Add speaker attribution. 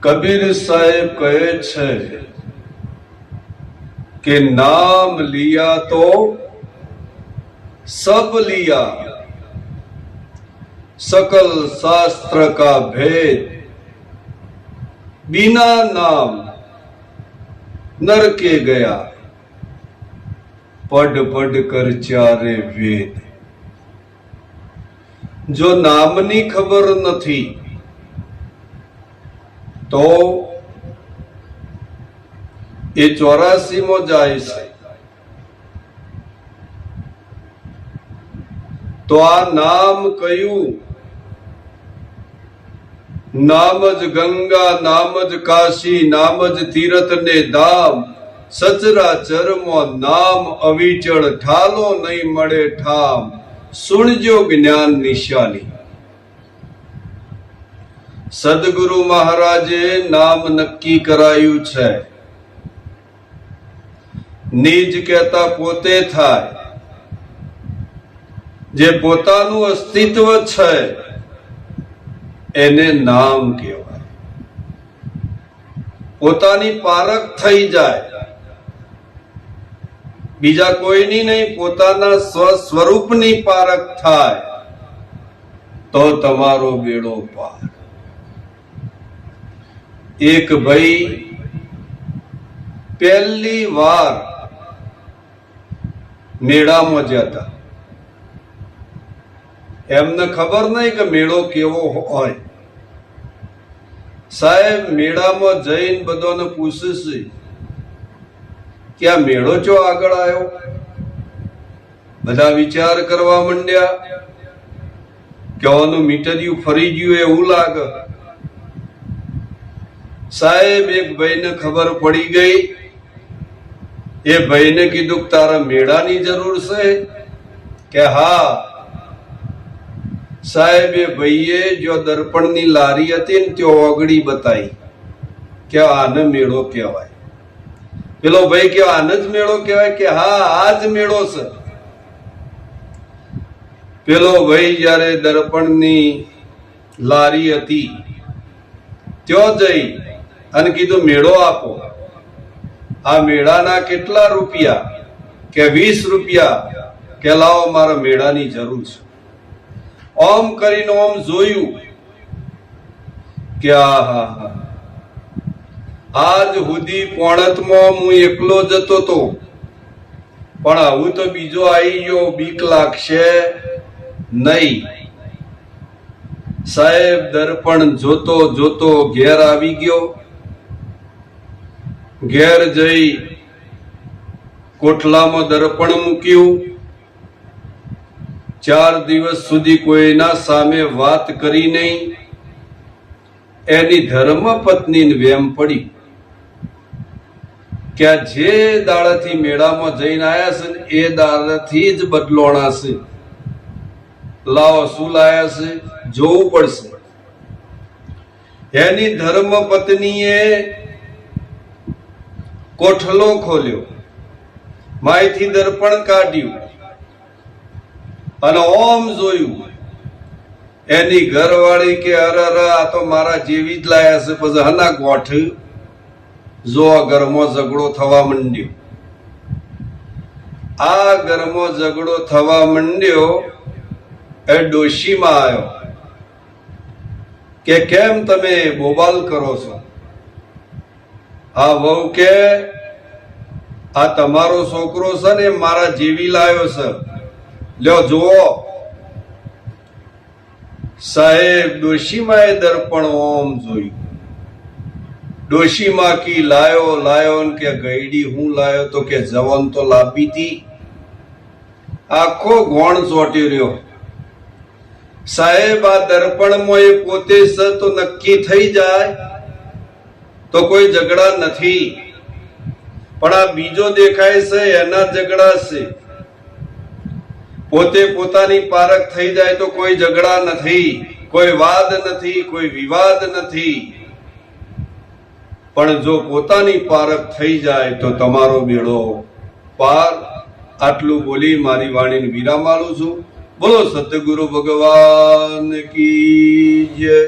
Speaker 1: કબીર સાહેબ કહે છે કે નામ लिया तो सब लिया, सकल शास्त्र का भेद, बिना नाम नरके गया, पढ़ पढ़ कर चारे वेद। जो नामनी खबर નથી તો એ 84મો જાય છે। તો આ નામ કયું? નામ જ ગંગા, નામ જ કાશી, નામ જ તીર્થ ને ધામ, સચરાચરમાં નામ અવિચળ, ઠાલો નહીં મળે ઠામ, સુણજો જ્ઞાન નિશાની। સદગુરુ મહારાજે નામ નક્કી કરાયું છે। નિજ કહેતા પોતે થાય, જે પોતાનું અસ્તિત્વ છે એને નામ કહેવાય। પોતાની પારખ થઈ જાય, બીજા કોઈની નહીં, પોતાના સ્વરૂપની પારખ થાય તો તમારો બેડો પાર। એક ભાઈ પહેલી વાર મેળામાં જતા, એમને ખબર નહીં કે મેળો કેવો હોય। સાહેબ મેળામાં જઈને બધાને પૂછે છે કે આ મેળો ચો આગળ આવ્યો? બધા વિચાર કરવા માંડ્યા કે આનું મીટરિયું ફરી ગયું એવું લાગે। સાહેબ એક ભાઈને ખબર પડી ગઈ। એ ભાઈને કીધું તારા મેળાની જરૂર છે કે હા? સાહેબ એ ભાઈએ જો દર્પણની લારી હતી ને ત્યાં ઓગળી બતાવી કે આને મેળો કહેવાય। પેલો ભાઈ કે આને જ મેળો કહેવાય? કે હા આ જ મેળો છે। પેલો ભાઈ જયારે દર્પણની લારી હતી ત્યાં જઈ અને કીધું મેળો આપો। આ મેળાના કેટલા રૂપિયા? કે 20 રૂપિયા। કે લાવો મારા મેળાની જરૂર છે। ઓમ કરીને ઓમ જોયું કે આહા, આજ સુધી પોણતમાં હું એકલો જતો તો, પણ આવું તો બીજો આવી ગયો, બીક લાગશે નહીં। સાહેબ દર્પણ જોતો જોતો ઘેર આવી ગયો। ઘેર જઈ કોઠલામાં દર્પણ મૂક્યું। 4 દિવસ સુધી કોઈના સામે વાત કરી નહીં। એની ધર્મ પત્નીને વેમ પડી કે આ જે દાડાથી મેળામાં જઈને આયા છે ને એ દાડાથી જ બદલોણા છે। લાવો શું લાયા છે જોવું પડશે। એની ધર્મ પત્નીએ કોઠલો ખોલ્યો, માયથી દર્પણ કાઢ્યું અને ઓમ જોયું। એની ઘરવાળી કે અરે આ તો મારા જેવી જ લાયા છે। પછી હના ગોઠ જો આ ઘરમાં ઝઘડો થવા માંડ્યો। આ ઘરમાં ઝઘડો થવા માંડ્યો એ ડોશીમાં આવ્યો કે કેમ તમે બોબાલ કરો છો? આ વહુ કે આ તમારો છોકરો છે ને મારા જેવી લાયો છે, લ્યો જુઓ। સાહેબ ડોશીમાં એ દર્પણ ઓમ જોયું। ડોશીમાં કી લાયો લાયો કે ગઈડી હું લાયો? તો કે જવન તો લાંબી હતી। આખો ગોણ ચોટી રહ્યો। સાહેબ આ દર્પણમાં એ પોતે છે તો નક્કી થઈ જાય તો કોઈ ઝઘડા નથી, પણ આ બીજો દેખાય છે એના ઝઘડા છે। પોતે પોતાની પારખ થઈ જાય તો કોઈ ઝઘડા નથી, કોઈ વાદ નથી, કોઈ વિવાદ નથી, પણ જો પોતાની પારખ થઈ જાય તો તમારો બેડો પાર। આટલું બોલી મારી વાણીને વિરામ આલું છું। બોલો સતગુરુ ભગવાન કી જય।